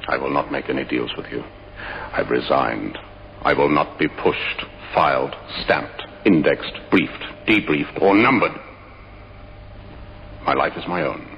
I will not make any deals with you. I've resigned. I will not be pushed, filed, stamped, indexed, briefed, debriefed, or numbered. My life is my own.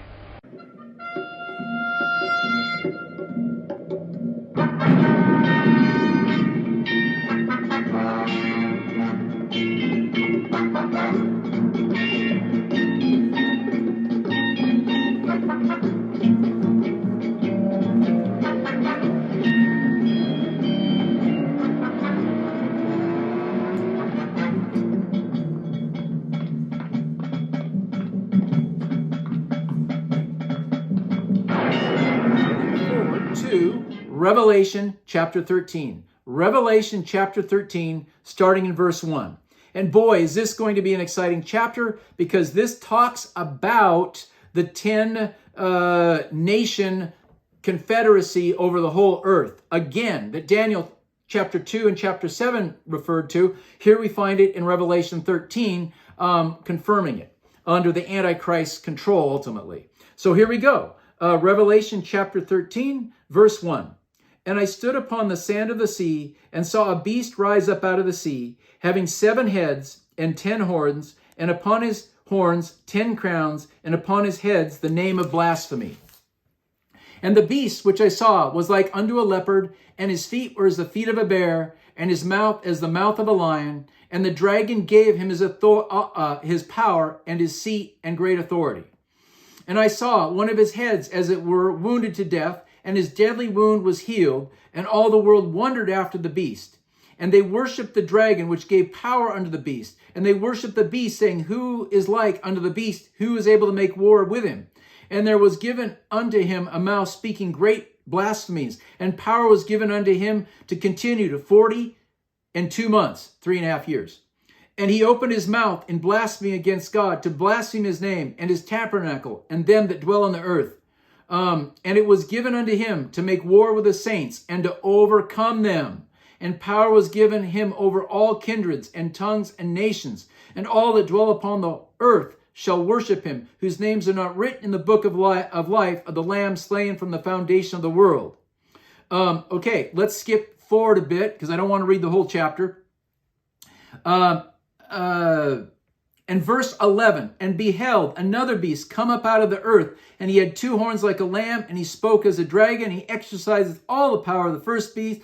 Revelation chapter 13. Revelation chapter 13, starting in verse 1. And boy, is this going to be an exciting chapter, because this talks about the 10 nation confederacy over the whole earth. Again, that Daniel chapter 2 and chapter 7 referred to. Here we find it in Revelation 13, confirming it under the Antichrist control ultimately. So here we go. Revelation chapter 13, verse 1. And I stood upon the sand of the sea, and saw a beast rise up out of the sea, having 7 heads and 10 horns, and upon his horns 10 crowns, and upon his heads the name of blasphemy. And the beast which I saw was like unto a leopard, and his feet were as the feet of a bear, and his mouth as the mouth of a lion. And the dragon gave him his power, and his seat, and great authority. And I saw one of his heads as it were wounded to death, and his deadly wound was healed, and all the world wondered after the beast. And they worshipped the dragon, which gave power unto the beast. And they worshipped the beast, saying, Who is like unto the beast? Who is able to make war with him? And there was given unto him a mouth speaking great blasphemies, and power was given unto him to continue to 42 months, 3.5 years. And he opened his mouth in blasphemy against God, to blaspheme his name, and his tabernacle, and them that dwell on the earth. And it was given unto him to make war with the saints, and to overcome them. And power was given him over all kindreds, and tongues, and nations. And all that dwell upon the earth shall worship him, whose names are not written in the book of life of the Lamb slain from the foundation of the world. Okay, let's skip forward a bit, because I don't want to read the whole chapter. And verse 11, and beheld another beast come up out of the earth, and he had 2 horns like a lamb, and he spoke as a dragon. He exercises all the power of the first beast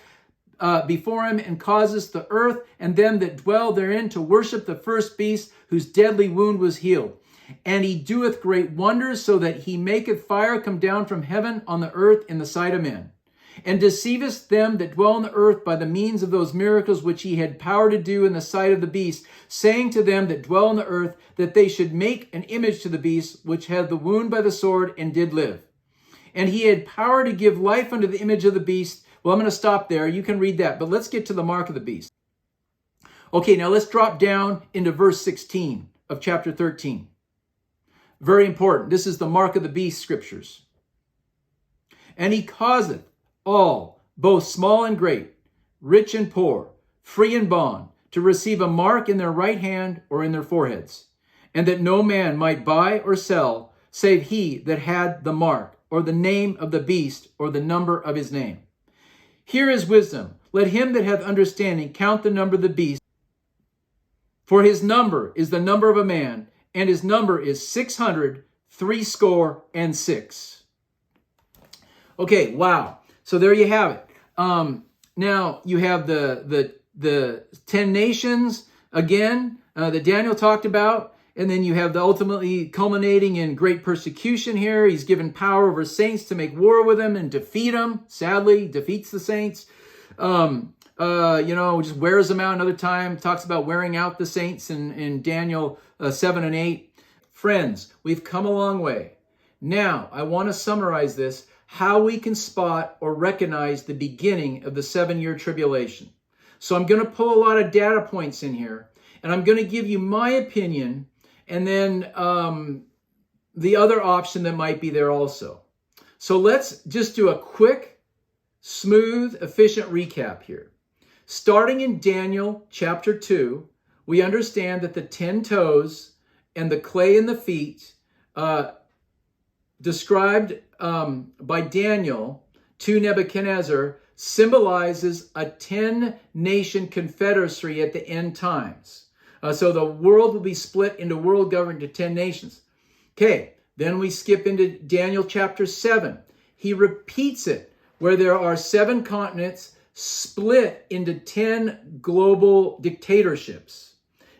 before him, and causes the earth and them that dwell therein to worship the first beast, whose deadly wound was healed. And he doeth great wonders, so that he maketh fire come down from heaven on the earth in the sight of men. And deceiveth them that dwell on the earth by the means of those miracles which he had power to do in the sight of the beast, saying to them that dwell on the earth that they should make an image to the beast, which had the wound by the sword and did live. And he had power to give life unto the image of the beast. Well, I'm going to stop there. You can read that, but let's get to the mark of the beast. Okay, now let's drop down into verse 16 of chapter 13. Very important. This is the mark of the beast scriptures. And he causeth all, both small and great, rich and poor, free and bond, to receive a mark in their right hand or in their foreheads, and that no man might buy or sell, save he that had the mark, or the name of the beast, or the number of his name. Here is wisdom. Let him that hath understanding count the number of the beast, for his number is the number of a man, and his number is 666. Okay, wow. So there you have it. Now you have the 10 nations again that Daniel talked about, and then you have the ultimately culminating in great persecution here. He's given power over saints to make war with them and defeat them. Sadly, defeats the saints. Just wears them out another time. Talks about wearing out the saints in Daniel 7 and 8. Friends, we've come a long way. Now I want to summarize this, how we can spot or recognize the beginning of the 7-year tribulation. So I'm going to pull a lot of data points in here, and I'm going to give you my opinion, and then the other option that might be there also. So let's just do a quick, smooth, efficient recap here. Starting in Daniel chapter 2, we understand that the 10 toes and the clay in the feet described by Daniel to Nebuchadnezzar symbolizes a 10-nation confederacy at the end times. So the world will be split into world governed to 10 nations. Okay, then we skip into Daniel chapter 7. He repeats it, where there are 7 continents split into 10 global dictatorships.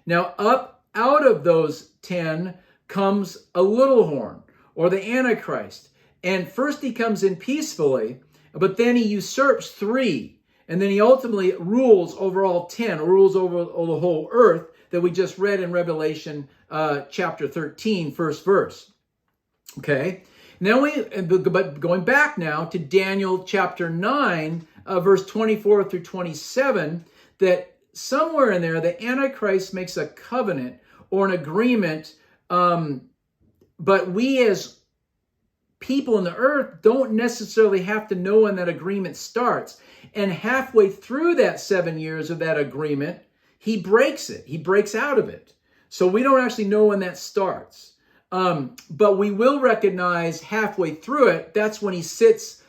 Now, up out of those 10 comes a little horn, or the Antichrist. And first he comes in peacefully, but then he usurps 3. And then he ultimately rules over all 10, or rules over the whole earth that we just read in Revelation chapter 13, first verse. Okay? Now but going back now to Daniel chapter 9, verse 24 through 27, that somewhere in there, the Antichrist makes a covenant or an agreement, but we as people in the earth don't necessarily have to know when that agreement starts. And halfway through that 7 years of that agreement, he breaks it. He breaks out of it. So we don't actually know when that starts. But we will recognize halfway through it, that's when he sits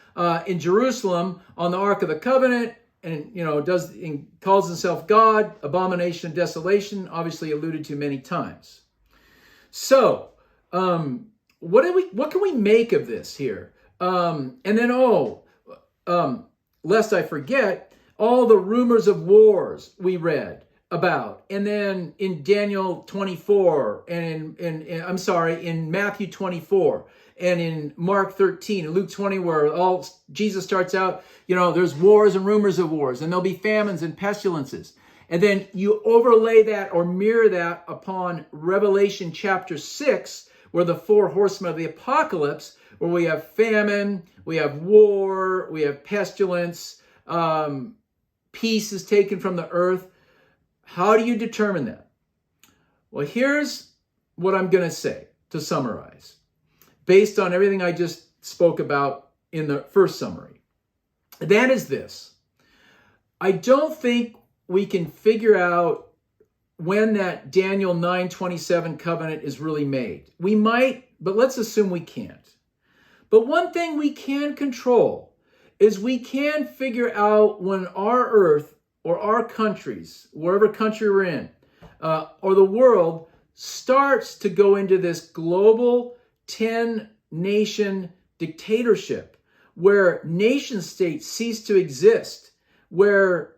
in Jerusalem on the Ark of the Covenant and, calls himself God, abomination of desolation, obviously alluded to many times. So, what can we make of this here? And then, lest I forget, all the rumors of wars we read about. And then in Daniel 24, and in Matthew 24, and in Mark 13, and Luke 20, where all Jesus starts out, there's wars and rumors of wars, and there'll be famines and pestilences. And then you overlay that or mirror that upon Revelation chapter 6, where the 4 horsemen of the apocalypse, where we have famine, we have war, we have pestilence, peace is taken from the earth. How do you determine that? Well, here's what I'm going to say to summarize, based on everything I just spoke about in the first summary. That is this. I don't think we can figure out when that Daniel 9:27 covenant is really made. We might, but let's assume we can't. But one thing we can control is we can figure out when our earth or our countries, wherever country we're in, or the world starts to go into this global 10-nation dictatorship where nation states cease to exist, where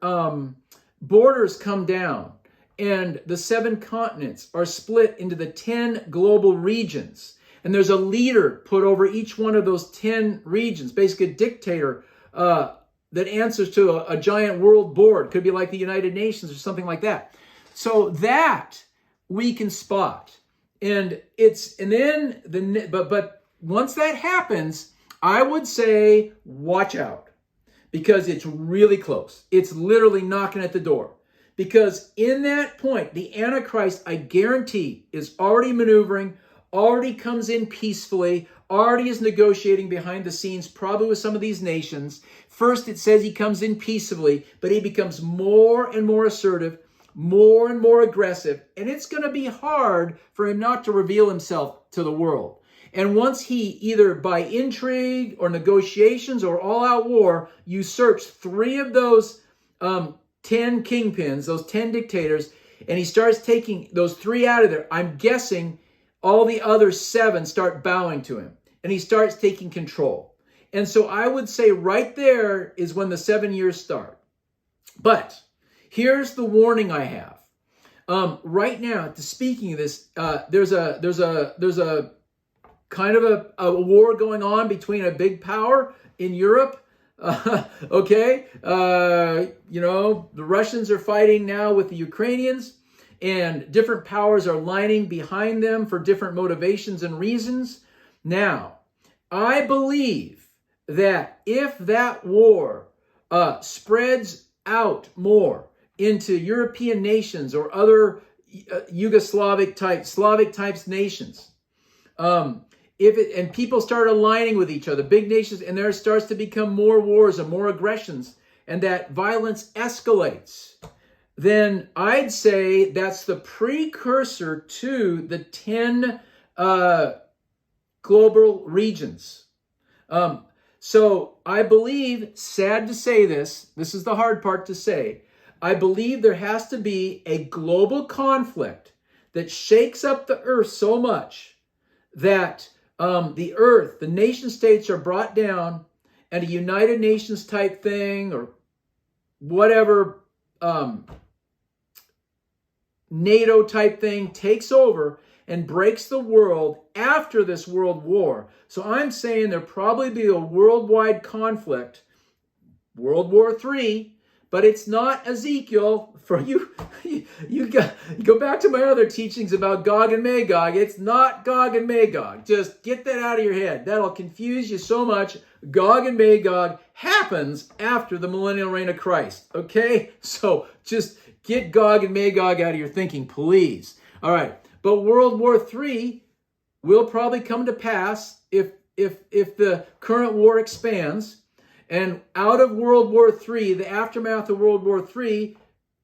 borders come down, and the 7 continents are split into the 10 global regions. And there's a leader put over each one of those 10 regions, basically a dictator that answers to a giant world board. Could be like the United Nations or something like that. So that we can spot. But once that happens, I would say watch out, because it's really close. It's literally knocking at the door. Because in that point, the Antichrist, I guarantee, is already maneuvering, already comes in peacefully, already is negotiating behind the scenes, probably with some of these nations. First, it says he comes in peaceably, but he becomes more and more assertive, more and more aggressive, and it's going to be hard for him not to reveal himself to the world. And once he, either by intrigue or negotiations or all-out war, usurps 3 of those 10 kingpins, those 10 dictators, and he starts taking those 3 out of there, I'm guessing all the other 7 start bowing to him, and he starts taking control. And so I would say right there is when the 7 years start. But here's the warning I have. Right now, speaking of this, there's a kind of a war going on between a big power in Europe. Okay, the Russians are fighting now with the Ukrainians, and different powers are lining behind them for different motivations and reasons. Now, I believe that if that war spreads out more into European nations or other Slavic types nations, and people start aligning with each other, big nations, and there starts to become more wars and more aggressions, and that violence escalates, then I'd say that's the precursor to the 10 global regions. So I believe, sad to say this is the hard part to say, I believe there has to be a global conflict that shakes up the earth so much that the earth, the nation states are brought down, and a United Nations type thing or whatever NATO type thing takes over and breaks the world after this world war. So I'm saying there'll probably be a worldwide conflict, World War III, but it's not Ezekiel. For you go back to my other teachings about Gog and Magog. It's not Gog and Magog. Just get that out of your head. That'll confuse you so much. Gog and Magog happens after the millennial reign of Christ. Okay? So just get Gog and Magog out of your thinking, please. All right. But World War III will probably come to pass if the current war expands. And out of World War III, the aftermath of World War III,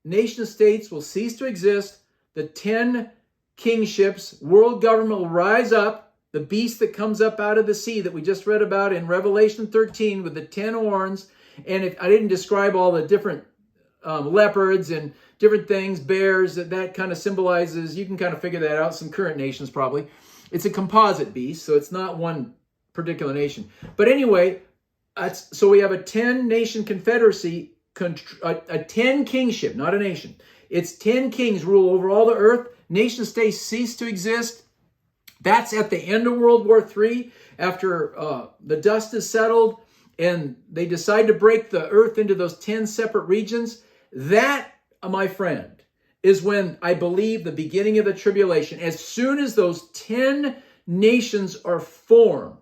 nation states will cease to exist. The 10 kingships, world government will rise up. The beast that comes up out of the sea that we just read about in Revelation 13 with the 10 horns. And if I didn't describe all the different leopards and different things, bears, that kind of symbolizes, you can kind of figure that out, some current nations probably. It's a composite beast, so it's not one particular nation. But anyway, so we have a 10-nation confederacy, a 10 kingship, not a nation. It's 10 kings rule over all the earth. Nation states cease to exist. That's at the end of World War III, after the dust is settled and they decide to break the earth into those 10 separate regions. That, my friend, is when I believe the beginning of the tribulation. As soon as those 10 nations are formed,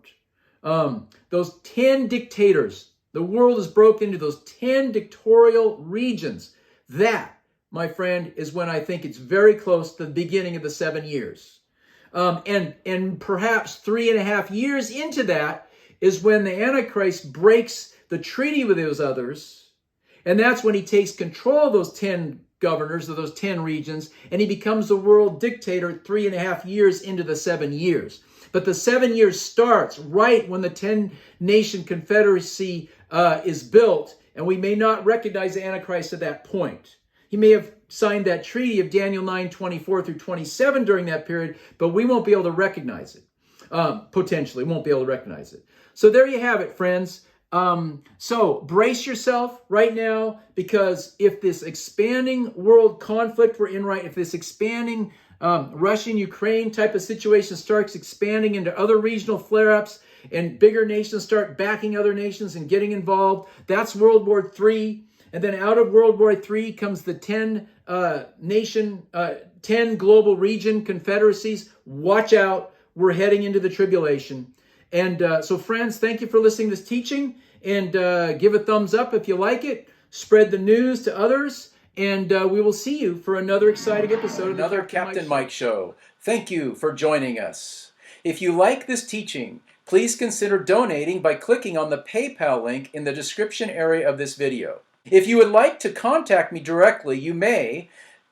those 10 dictators, the world is broken into those 10 dictatorial regions. That, my friend, is when I think it's very close to the beginning of the 7 years. And perhaps 3.5 years into that is when the Antichrist breaks the treaty with those others. And that's when he takes control of those 10 governors of those 10 regions, and he becomes the world dictator 3.5 years into the 7 years. But the 7 years starts right when the 10-nation confederacy is built, and we may not recognize the Antichrist at that point. He may have signed that treaty of Daniel 9:24 through 27 during that period, but we won't be able to recognize it. Potentially, won't be able to recognize it. So there you have it, friends. So brace yourself right now, because if this expanding world conflict we're in if this expanding Russian-Ukraine type of situation starts expanding into other regional flare-ups and bigger nations start backing other nations and getting involved, that's World War III. And then out of World War III comes the 10 global region confederacies. Watch out. We're heading into the tribulation. And so friends, thank you for listening to this teaching, and give a thumbs up if you like it. Spread the news to others, and we will see you for another exciting episode of Another Captain Mike Show. Thank you for joining us. If you like this teaching, please consider donating by clicking on the PayPal link in the description area of this video. If you would like to contact me directly, you may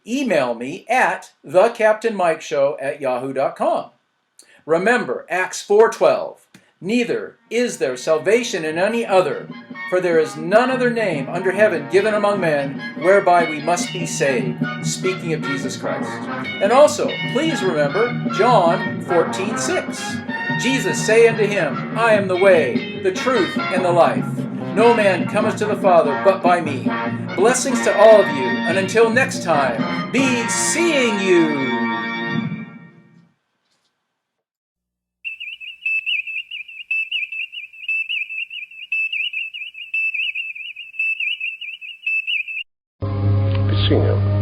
email me at thecaptainmikeshow@yahoo.com. Remember Acts 4:12. Neither is there salvation in any other, for there is none other name under heaven given among men whereby we must be saved. Speaking of Jesus Christ. And also, please remember John 14:6. Jesus say unto him, I am the way, the truth, and the life. No man cometh to the Father but by me. Blessings to all of you, and until next time, be seeing you. Be seeing you.